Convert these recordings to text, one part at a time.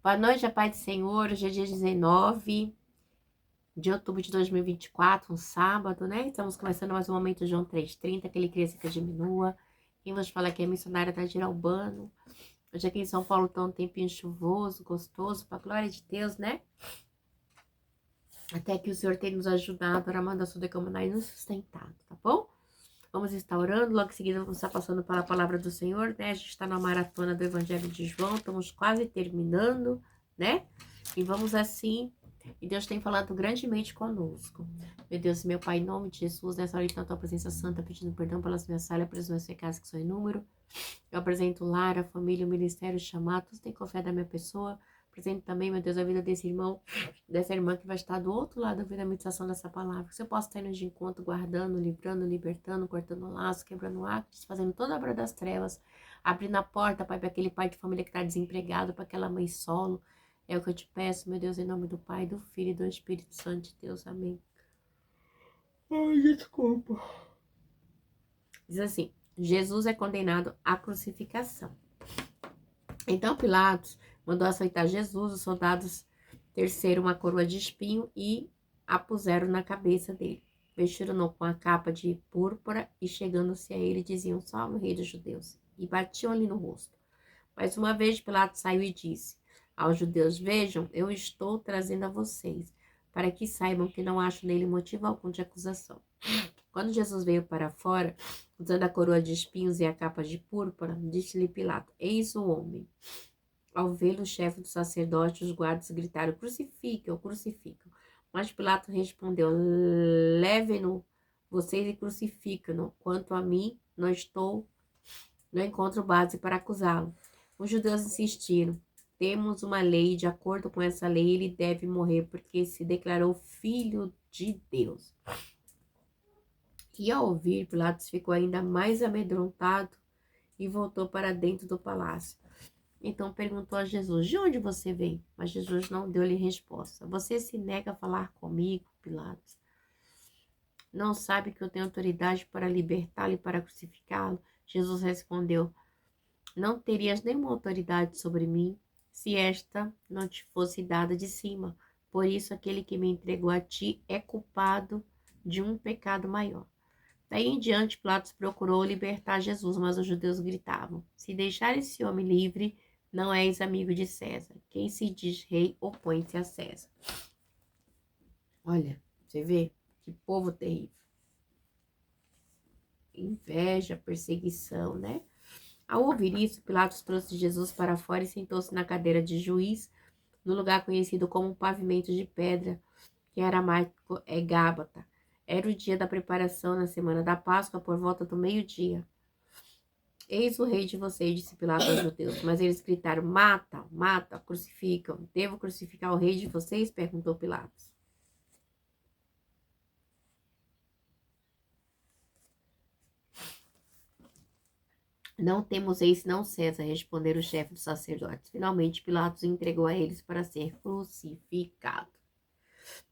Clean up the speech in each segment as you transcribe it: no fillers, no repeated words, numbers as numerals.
Boa noite, a paz do Senhor. Hoje é dia 19 de outubro de 2024, um sábado, né? Estamos começando mais um momento João 3:30, que ele cresça que diminua. Quem vos fala aqui é a missionária Tadira Albano. Hoje aqui em São Paulo tá um tempinho chuvoso, gostoso, pra glória de Deus, né? Até que o Senhor tem nos ajudado, Aramanda Sudecamanai, nos sustentado, tá bom? Vamos estar orando, logo em seguida vamos estar passando para a palavra do Senhor, né? A gente está na maratona do Evangelho de João, estamos quase terminando, né? E vamos assim, e Deus tem falado grandemente conosco. Meu Deus, meu Pai, em nome de Jesus, nessa hora na tua presença santa, pedindo perdão pelas minhas falhas, pelos meus pecados que são em número. Eu apresento o lar, a família, o ministério, o chamado, todos têm confiado na minha pessoa. Apresento também, meu Deus, a vida desse irmão, dessa irmã que vai estar do outro lado da vida da meditação dessa palavra. Que você possa estar indo de encontro, guardando, livrando, libertando, cortando o laço, quebrando o arco, desfazendo toda a obra das trevas, abrindo a porta, Pai, para aquele pai de família que está desempregado, para aquela mãe solo. É o que eu te peço, meu Deus, em nome do Pai, do Filho e do Espírito Santo de Deus. Amém. Ai, desculpa. Diz assim: Jesus é condenado à crucificação. Então Pilatos mandou açoitar Jesus, os soldados terceiro uma coroa de espinho e a puseram na cabeça dele. Vestiram-no com a capa de púrpura e, chegando-se a ele, diziam: Salve o rei dos judeus, e batiam-lhe no rosto. Mais uma vez Pilatos saiu e disse aos judeus: Vejam, eu estou trazendo a vocês, para que saibam que não acho nele motivo algum de acusação. Quando Jesus veio para fora, usando a coroa de espinhos e a capa de púrpura, disse-lhe Pilato: Eis o homem. Ao vê-lo, o chefe do sacerdote e os guardas gritaram: Crucifiquem-o, crucificam. Mas Pilato respondeu: Levem-no vocês e crucificam-no. Quanto a mim, não encontro base para acusá-lo. Os judeus insistiram: Temos uma lei, de acordo com essa lei, ele deve morrer, porque se declarou filho de Deus. E ao ouvir, Pilatos ficou ainda mais amedrontado e voltou para dentro do palácio. Então perguntou a Jesus: De onde você vem? Mas Jesus não deu-lhe resposta. Você se nega a falar comigo, Pilatos? Não sabe que eu tenho autoridade para libertá-lo e para crucificá-lo? Jesus respondeu: Não terias nenhuma autoridade sobre mim se esta não te fosse dada de cima. Por isso, aquele que me entregou a ti é culpado de um pecado maior. Daí em diante, Pilatos procurou libertar Jesus, mas os judeus gritavam: Se deixar esse homem livre, não és amigo de César. Quem se diz rei, opõe-se a César. Olha, você vê que povo terrível. Inveja, perseguição, né? Ao ouvir isso, Pilatos trouxe Jesus para fora e sentou-se na cadeira de juiz, no lugar conhecido como pavimento de pedra, que em aramaico é Gábata. Era o dia da preparação na semana da Páscoa, por volta do meio-dia. Eis o rei de vocês, disse Pilatos aos judeus. Mas eles gritaram: Mata, mata, crucificam. Devo crucificar o rei de vocês? Perguntou Pilatos. Não temos rei senão César, responderam os chefes dos sacerdotes. Finalmente, Pilatos entregou a eles para ser crucificado.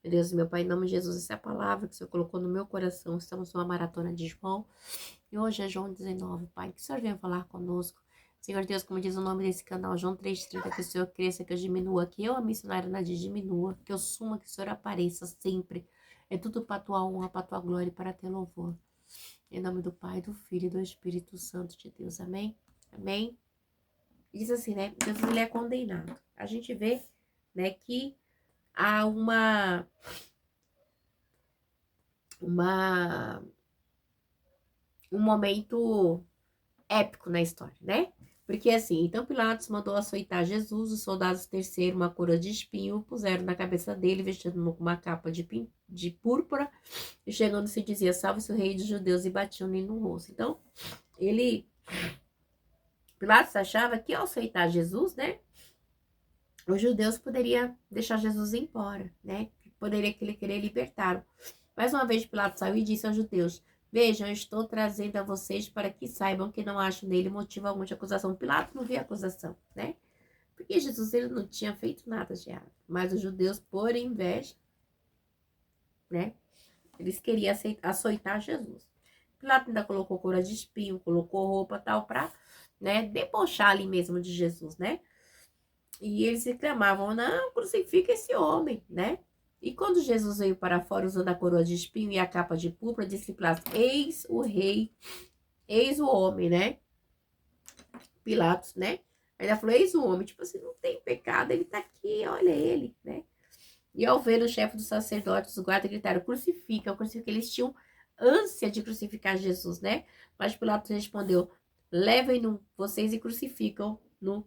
Meu Deus, meu Pai, em nome de Jesus, essa é a palavra que o Senhor colocou no meu coração. Estamos numa maratona de João. E hoje é João 19, Pai. Que o Senhor venha falar conosco. Senhor Deus, como diz o nome desse canal, João 3:30, que o Senhor cresça, que eu diminua, que eu, a missionária Nadir, diminua, que eu suma, que o Senhor apareça sempre. É tudo para a tua honra, para a tua glória e para teu louvor. Em nome do Pai, do Filho e do Espírito Santo de Deus. Amém? Amém? Diz assim, né? Deus, ele é condenado. A gente vê, né, que há um momento épico na história, né? Porque assim, então Pilatos mandou açoitar Jesus, os soldados terceiro uma coroa de espinho, puseram na cabeça dele, vestindo-no com uma capa de púrpura, e chegando-se dizia: Salve-se o rei dos judeus, e batiam nele no rosto. Então, Pilatos achava que ao açoitar Jesus, né, os judeus poderiam deixar Jesus embora, né? Poderia querer libertá-lo. Mais uma vez Pilatos saiu e disse aos judeus: Vejam, eu estou trazendo a vocês para que saibam que não acho nele motivo algum de acusação. Pilatos não via acusação, né? Porque Jesus, ele não tinha feito nada de errado. Mas os judeus, por inveja, né? Eles queriam açoitar Jesus. Pilatos ainda colocou coroa de espinho, colocou roupa tal para, né, debochar ali mesmo de Jesus, né? E eles reclamavam, não, crucifica esse homem, né? E quando Jesus veio para fora usando a coroa de espinho e a capa de púrpura, disse Pilatos, eis o rei, eis o homem, né? Pilatos, né? Aí ela falou, eis o homem, tipo assim, não tem pecado, ele tá aqui, olha ele, né? E ao ver o chefe dos sacerdotes, os guardas gritaram, crucifica, crucifica. Eles tinham ânsia de crucificar Jesus, né? Mas Pilatos respondeu, levem-no vocês e crucificam-no.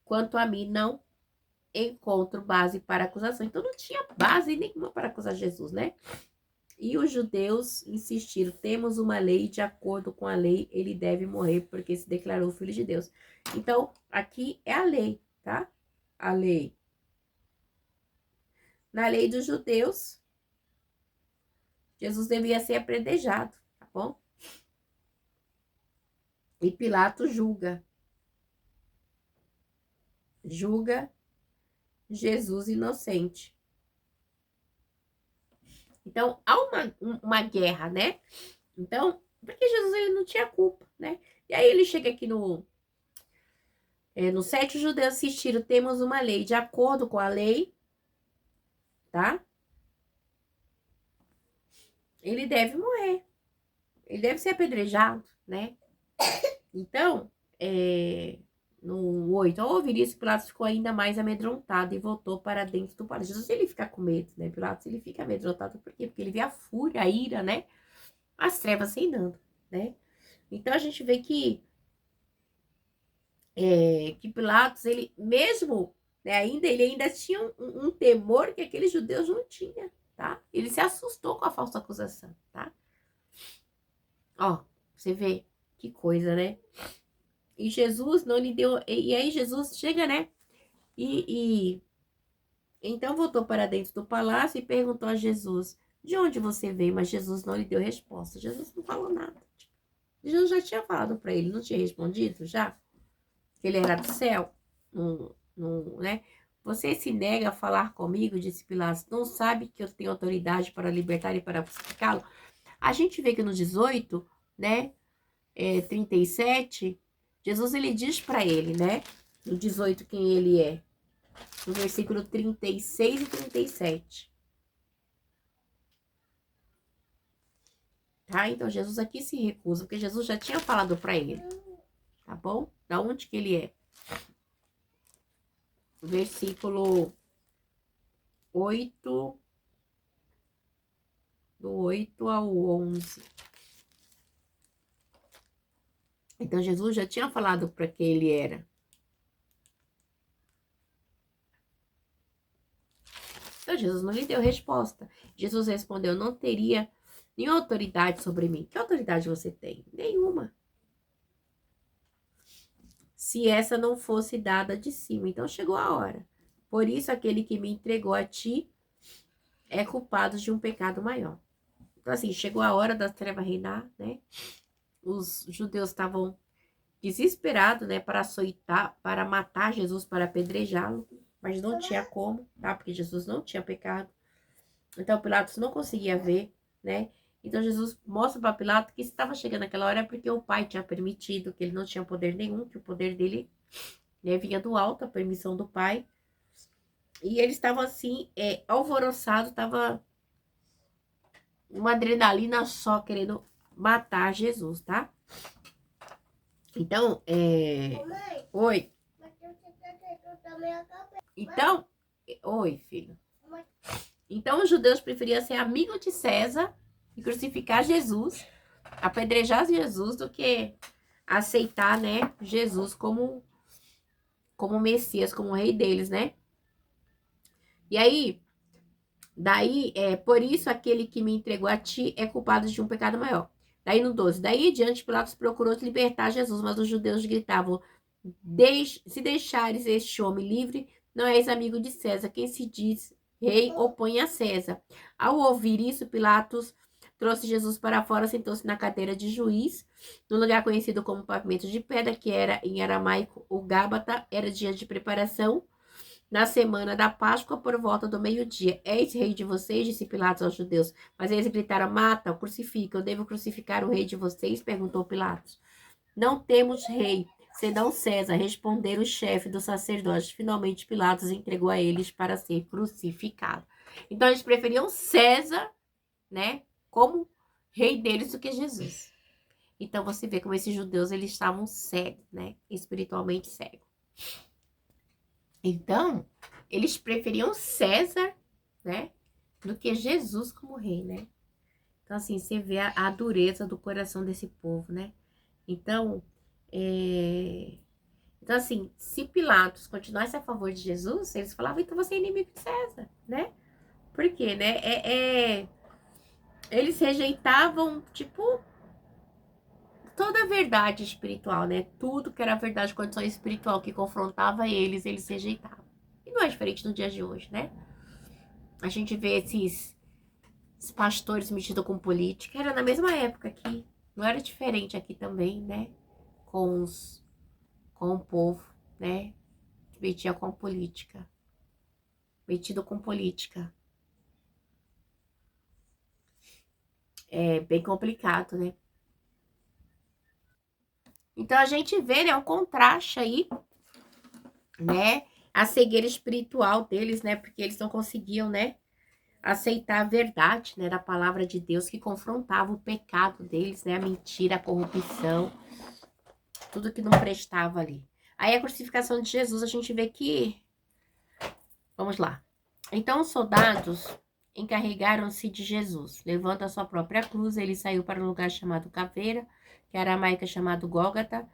Quanto a mim, não encontro base para acusação. Então não tinha base nenhuma para acusar Jesus, né? E os judeus insistiram, temos uma lei, de acordo com a lei, ele deve morrer porque se declarou filho de Deus. Então, aqui é a lei, tá? A lei. Na lei dos judeus, Jesus devia ser apedrejado, tá bom? E Pilatos julga Jesus inocente. Então, há uma guerra, né? Então, porque Jesus ele não tinha culpa, né? E aí ele chega aqui no 7, os judeus assistiram, temos uma lei, de acordo com a lei, tá? Ele deve morrer. Ele deve ser apedrejado, né? Então, no 8, ao ouvir isso, Pilatos ficou ainda mais amedrontado e voltou para dentro do palácio. Jesus, ele fica com medo, né? Pilatos, ele fica amedrontado, por quê? Porque ele vê a fúria, a ira, né? As trevas reinando, né? Então, a gente vê que Pilatos, ele mesmo, né, ele ainda tinha um temor que aqueles judeus não tinham, tá? Ele se assustou com a falsa acusação, tá? Ó, você vê que coisa, né? E Jesus não lhe deu. E aí Jesus chega, né? E então voltou para dentro do palácio e perguntou a Jesus: de onde você veio? Mas Jesus não lhe deu resposta. Jesus não falou nada. Jesus já tinha falado para ele, não tinha respondido já? Que ele era do céu? Né? Você se nega a falar comigo, disse Pilatos. Não sabe que eu tenho autoridade para libertar e para crucificá-lo? A gente vê que no 18, né? 37, Jesus ele diz para ele, né? No 18 quem ele é. No versículo 36 e 37. Tá? Então Jesus aqui se recusa, porque Jesus já tinha falado para ele. Tá bom? Da onde que ele é? Versículo 8, do 8 ao 11. Então Jesus já tinha falado para quem ele era. Então Jesus não lhe deu resposta. Jesus respondeu: não teria nenhuma autoridade sobre mim. Que autoridade você tem? Nenhuma. Se essa não fosse dada de cima. Então chegou a hora. Por isso aquele que me entregou a ti é culpado de um pecado maior. Então assim, chegou a hora das trevas reinar, né? Os judeus estavam desesperados, né, para açoitar, para matar Jesus, para apedrejá-lo, mas não tinha como, tá? Porque Jesus não tinha pecado. Então Pilatos não conseguia ver, né? Então Jesus mostra para Pilatos que estava chegando aquela hora porque o pai tinha permitido, que ele não tinha poder nenhum, que o poder dele, né, vinha do alto, a permissão do pai. E ele estava assim, alvoroçado, estava uma adrenalina só querendo matar Jesus, tá? Então, Mãe, oi. mas você quer que eu também acabe? Então, oi, filho. Então, os judeus preferiam ser amigos de César e crucificar Jesus, apedrejar Jesus, do que aceitar, né, Jesus como Messias, como rei deles, né? E aí, daí, por isso aquele que me entregou a ti é culpado de um pecado maior. Daí no 12, daí em diante Pilatos procurou libertar Jesus, mas os judeus gritavam, se deixares este homem livre, não és amigo de César, quem se diz rei opõe a César. Ao ouvir isso, Pilatos trouxe Jesus para fora, sentou-se na cadeira de juiz, no lugar conhecido como pavimento de pedra, que era em aramaico o Gábata, era dia de preparação. Na semana da Páscoa, por volta do meio-dia, eis rei de vocês, disse Pilatos aos judeus. Mas eles gritaram, mata, crucifica, eu devo crucificar o rei de vocês? Perguntou Pilatos. Não temos rei. senão César, responderam o chefe dos sacerdotes. Finalmente Pilatos entregou a eles para ser crucificado. Então eles preferiam César, né, como rei deles do que Jesus. Então você vê como esses judeus eles estavam cegos, né, espiritualmente cegos. Então eles preferiam César, né, do que Jesus como rei, né? Então assim você vê a dureza do coração desse povo, né? Então Então, assim, se Pilatos continuasse a favor de Jesus, eles falavam, então você é inimigo de César, né? Por quê, né? Eles rejeitavam, tipo, toda a verdade espiritual, né? Tudo que era verdade, condição espiritual que confrontava eles rejeitavam. E não é diferente no dia de hoje, né? A gente vê esses pastores metidos com política, era na mesma época aqui. Não era diferente aqui também, né? Com o povo, né? Metia com política. Metido com política. É bem complicado, né? Então a gente vê, né, um contraste aí, né? A cegueira espiritual deles, né? Porque eles não conseguiam, né? Aceitar a verdade, né? Da palavra de Deus que confrontava o pecado deles, né? A mentira, a corrupção, tudo que não prestava ali. Aí a crucificação de Jesus, a gente vê que... Vamos lá. Então os soldados encarregaram-se de Jesus. Levando a sua própria cruz, ele saiu para um lugar chamado Caveira, que era aramaica chamado Gólgota.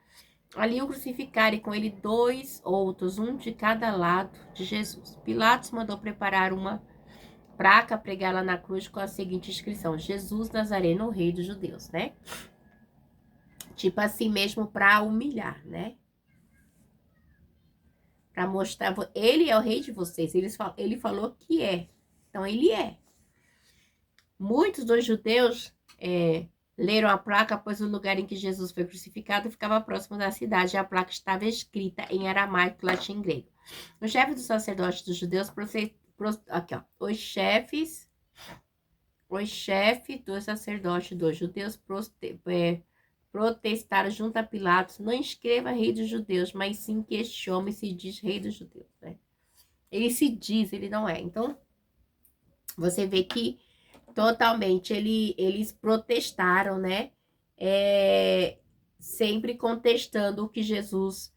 Ali o crucificaram e com ele 2 outros, um de cada lado de Jesus. Pilatos mandou preparar uma placa, pregá-la na cruz com a seguinte inscrição: Jesus Nazareno, rei dos judeus, né? Tipo assim mesmo para humilhar, né? Para mostrar, ele é o rei de vocês. Ele falou que é. Então ele é. Muitos dos judeus leram a placa, pois o lugar em que Jesus foi crucificado ficava próximo da cidade e a placa estava escrita em aramaico, latim e grego. O chefe dos sacerdotes dos judeus, aqui ó, os chefes dos sacerdotes dos judeus protestaram junto a Pilatos: não escreva rei dos judeus, mas sim que este homem se diz rei dos judeus, né? Ele se diz, ele não é. Então, você vê que totalmente eles protestaram, né? Sempre contestando o que Jesus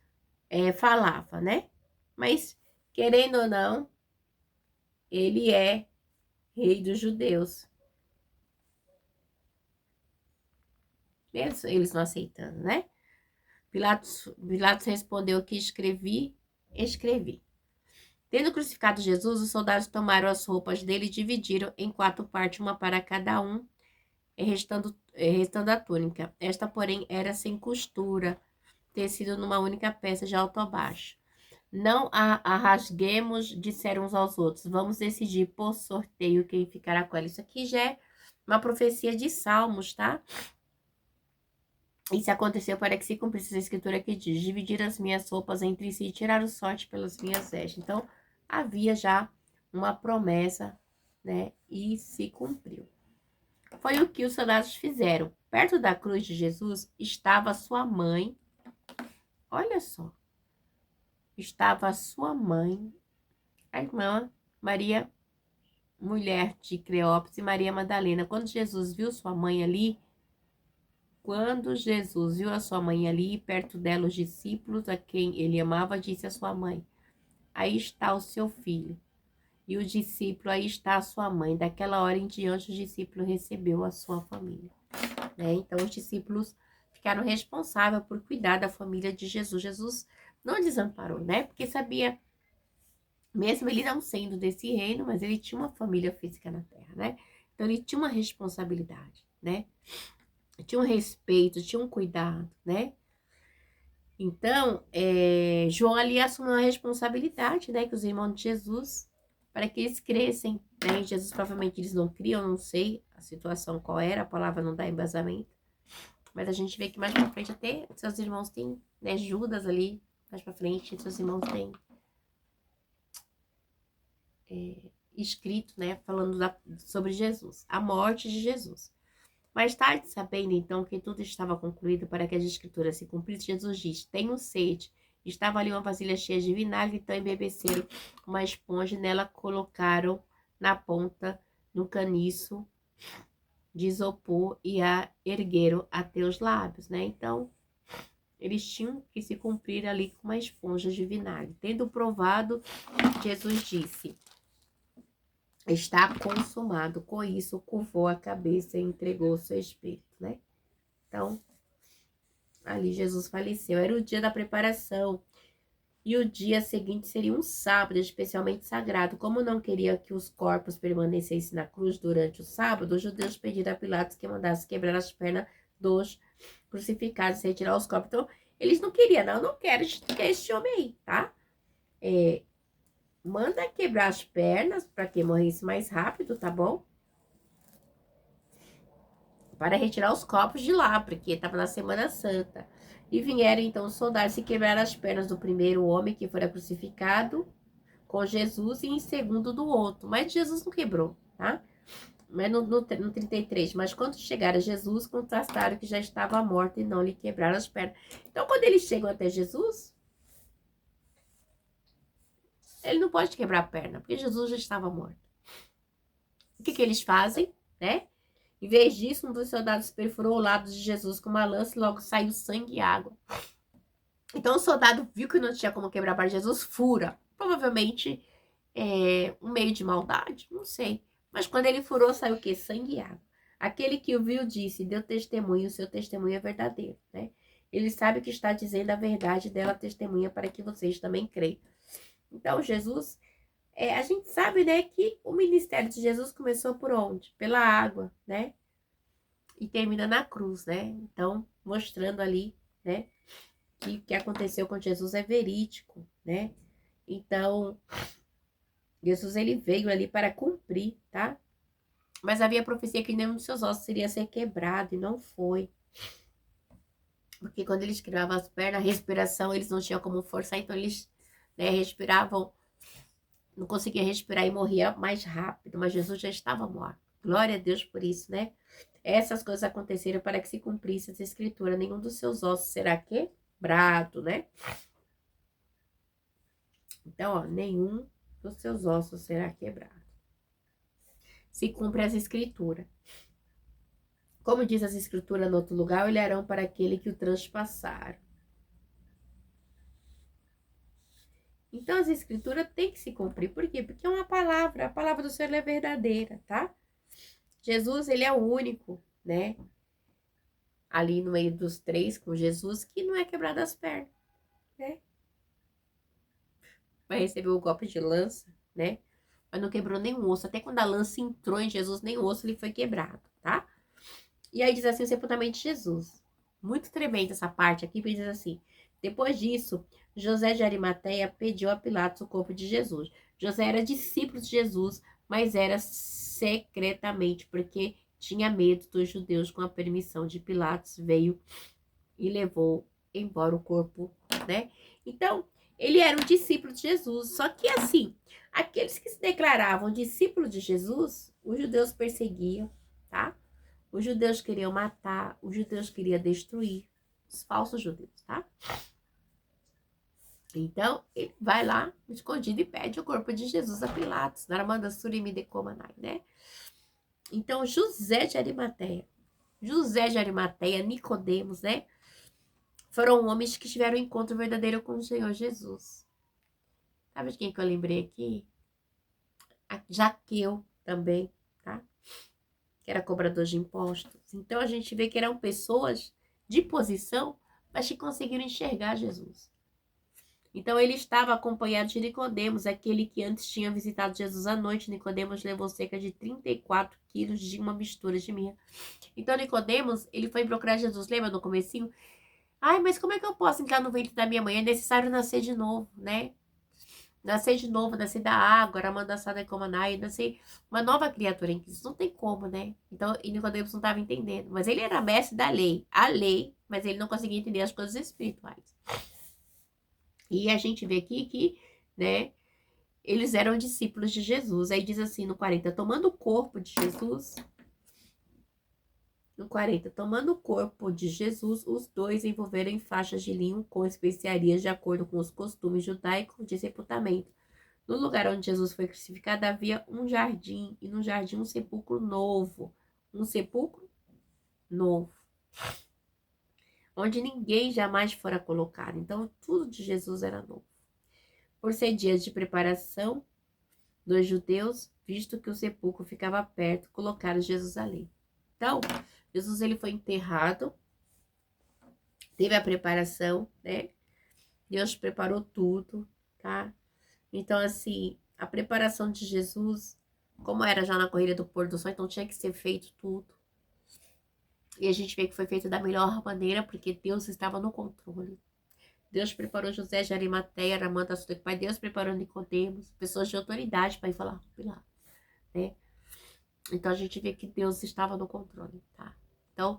falava, né? Mas, querendo ou não, ele é rei dos judeus. Eles não aceitando, né? Pilatos respondeu que escrevi. Tendo crucificado Jesus, os soldados tomaram as roupas dele e dividiram em 4 partes, uma para cada um, restando a túnica. Esta, porém, era sem costura, tecido numa única peça de alto a baixo. Não a rasguemos, disseram uns aos outros. Vamos decidir por sorteio quem ficará com ela. Isso aqui já é uma profecia de Salmos, tá? Isso aconteceu para que se cumprisse a escritura que diz: dividir as minhas roupas entre si e tirar o sorte pelas minhas vestes. Então, havia já uma promessa, né? E se cumpriu. Foi o que os soldados fizeram. Perto da cruz de Jesus estava sua mãe. Olha só. Estava sua mãe, a irmã Maria, mulher de Cleópatra, e Maria Madalena. Quando Jesus viu a sua mãe ali, perto dela, os discípulos a quem ele amava, disse à sua mãe: aí está o seu filho. E o discípulo: aí está a sua mãe. Daquela hora em diante, o discípulo recebeu a sua família, né? Então, os discípulos ficaram responsáveis por cuidar da família de Jesus. Jesus não desamparou, né? Porque sabia, mesmo ele não sendo desse reino, mas ele tinha uma família física na terra, né? Então, ele tinha uma responsabilidade, né? Tinha um respeito, tinha um cuidado, né? Então, João ali assumiu a responsabilidade, né? Que os irmãos de Jesus, para que eles crescem, né? Jesus, provavelmente, eles não criam, não sei a situação qual era, a palavra não dá embasamento. Mas a gente vê que mais pra frente até seus irmãos têm, né? Judas ali, mais pra frente, seus irmãos têm escrito, né? Falando sobre Jesus, a morte de Jesus. Mais tarde, sabendo então que tudo estava concluído para que as escrituras se cumprissem, Jesus disse: Tenho sede. Estava ali uma vasilha cheia de vinagre, então embebeceram uma esponja e nela colocaram na ponta no caniço de isopor e a ergueram até os lábios, né? Então, eles tinham que se cumprir ali com uma esponja de vinagre. Tendo provado, Jesus disse: Está consumado. Com isso, curvou a cabeça e entregou o seu espírito, né? Então, ali Jesus faleceu. Era o dia da preparação. E o dia seguinte seria um sábado, especialmente sagrado. Como não queria que os corpos permanecessem na cruz durante o sábado, os judeus pediram a Pilatos que mandasse quebrar as pernas dos crucificados e retirar os corpos. Então, eles não queriam, não, eu não quero esse homem aí, tá? Manda quebrar as pernas para que morresse mais rápido, tá bom? Para retirar os corpos de lá, porque estava na Semana Santa. E vieram então os soldados e quebraram as pernas do primeiro homem que fora crucificado com Jesus e em segundo do outro. Mas Jesus não quebrou, tá? Mas no 33. Mas quando chegaram a Jesus, contrastaram que já estava morto e não lhe quebraram as pernas. Então, quando eles chegam até Jesus, ele não pode quebrar a perna, porque Jesus já estava morto. O que eles fazem, né? Em vez disso, um dos soldados perfurou o lado de Jesus com uma lança e logo saiu sangue e água. Então o soldado viu que não tinha como quebrar para Jesus, fura. Provavelmente um meio de maldade, não sei. Mas quando ele furou, saiu o quê? Sangue e água. Aquele que o viu disse, deu testemunho, o seu testemunho é verdadeiro, né? Ele sabe que está dizendo a verdade dela, testemunha para que vocês também creiam. Então Jesus, a gente sabe, né, que o ministério de Jesus começou por onde? Pela água, né? E termina na cruz, né? Então, mostrando ali, né, que o que aconteceu com Jesus é verídico, né? Então, Jesus, ele veio ali para cumprir, tá? Mas havia profecia que nenhum dos seus ossos iria ser quebrado, e não foi. Porque quando eles quebravam as pernas, a respiração, eles não tinham como forçar, então eles, né, respiravam, não conseguiam respirar e morria mais rápido, mas Jesus já estava morto. Glória a Deus por isso, né? Essas coisas aconteceram para que se cumprisse essa escritura. Nenhum dos seus ossos será quebrado, né? Então, ó, nenhum dos seus ossos será quebrado. Se cumpre essa escritura. Como diz as escrituras no outro lugar, olharão para aquele que o transpassaram. Então, as escrituras têm que se cumprir. Por quê? Porque é uma palavra. A palavra do Senhor é verdadeira, tá? Jesus, ele é o único, né? Ali no meio dos três, com Jesus, que não é quebrado as pernas, né? Vai receber o golpe de lança, né? Mas não quebrou nenhum osso. Até quando a lança entrou em Jesus, nem o osso ele foi quebrado, tá? E aí diz assim, o sepultamento de Jesus. Muito tremenda essa parte aqui, porque diz assim, depois disso, José de Arimateia pediu a Pilatos o corpo de Jesus. José era discípulo de Jesus, mas era secretamente, porque tinha medo dos judeus. Com a permissão de Pilatos, veio e levou embora o corpo, né? Então, ele era um discípulo de Jesus. Só que assim, aqueles que se declaravam discípulos de Jesus, os judeus perseguiam, tá? Os judeus queriam matar, os judeus queriam destruir os falsos judeus, tá? Então, ele vai lá, escondido, e pede o corpo de Jesus a Pilatos, Naramanda Surimi de Comanai, né? Então, José de Arimateia, Nicodemos, né? Foram homens que tiveram um encontro verdadeiro com o Senhor Jesus. Sabe de quem que eu lembrei aqui? Zaqueu também, tá? Que era cobrador de impostos. Então, a gente vê que eram pessoas de posição, mas que conseguiram enxergar Jesus. Então, ele estava acompanhado de Nicodemos, aquele que antes tinha visitado Jesus à noite. Nicodemos levou cerca de 34 quilos de uma mistura de mirra. Então, Nicodemos, ele foi procurar Jesus. Lembra no comecinho? Ai, mas como é que eu posso entrar no ventre da minha mãe? É necessário nascer de novo, né? Nascer de novo, nascer da água, Ramandassada Comanai, nascer uma nova criatura em Cristo. Não tem como, né? Então, e Nicodemos não estava entendendo. Mas ele era mestre da lei, a lei, mas ele não conseguia entender as coisas espirituais. E a gente vê aqui que, né, eles eram discípulos de Jesus. Aí diz assim no 40, tomando o corpo de Jesus, No 40, tomando o corpo de Jesus, os dois envolveram em faixas de linho com especiarias de acordo com os costumes judaicos de sepultamento. No lugar onde Jesus foi crucificado havia um jardim, e no jardim um sepulcro novo. Um sepulcro novo, onde ninguém jamais fora colocado. Então, tudo de Jesus era novo. Por ser dias de preparação dos judeus, visto que o sepulcro ficava perto, colocaram Jesus ali. Então, Jesus ele foi enterrado, teve a preparação, né? Deus preparou tudo, tá? Então, assim, a preparação de Jesus, como era já na corrida do pôr do sol, então tinha que ser feito tudo. E a gente vê que foi feito da melhor maneira, porque Deus estava no controle. Deus preparou José de Arimateia, Ramã da Suda, pai. Deus preparou Nicodemos, pessoas de autoridade para ir falar com Pilatos, né? Então a gente vê que Deus estava no controle, tá? Então,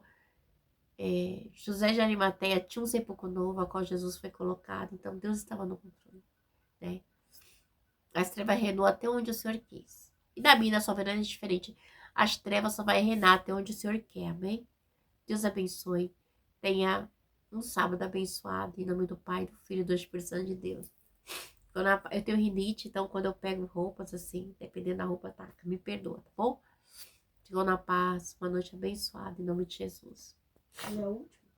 José de Arimateia tinha um sepulcro novo, a qual Jesus foi colocado. Então Deus estava no controle, né? As trevas reinou até onde o Senhor quis. E da minha soberana é diferente. As trevas só vai reinar até onde o Senhor quer, amém? Deus abençoe. Tenha um sábado abençoado. Em nome do Pai, do Filho e do Espírito Santo de Deus. Eu tenho rinite, então quando eu pego roupas assim, dependendo da roupa, tá? Me perdoa, tá bom? Ficou na paz. Uma noite abençoada. Em nome de Jesus. Não.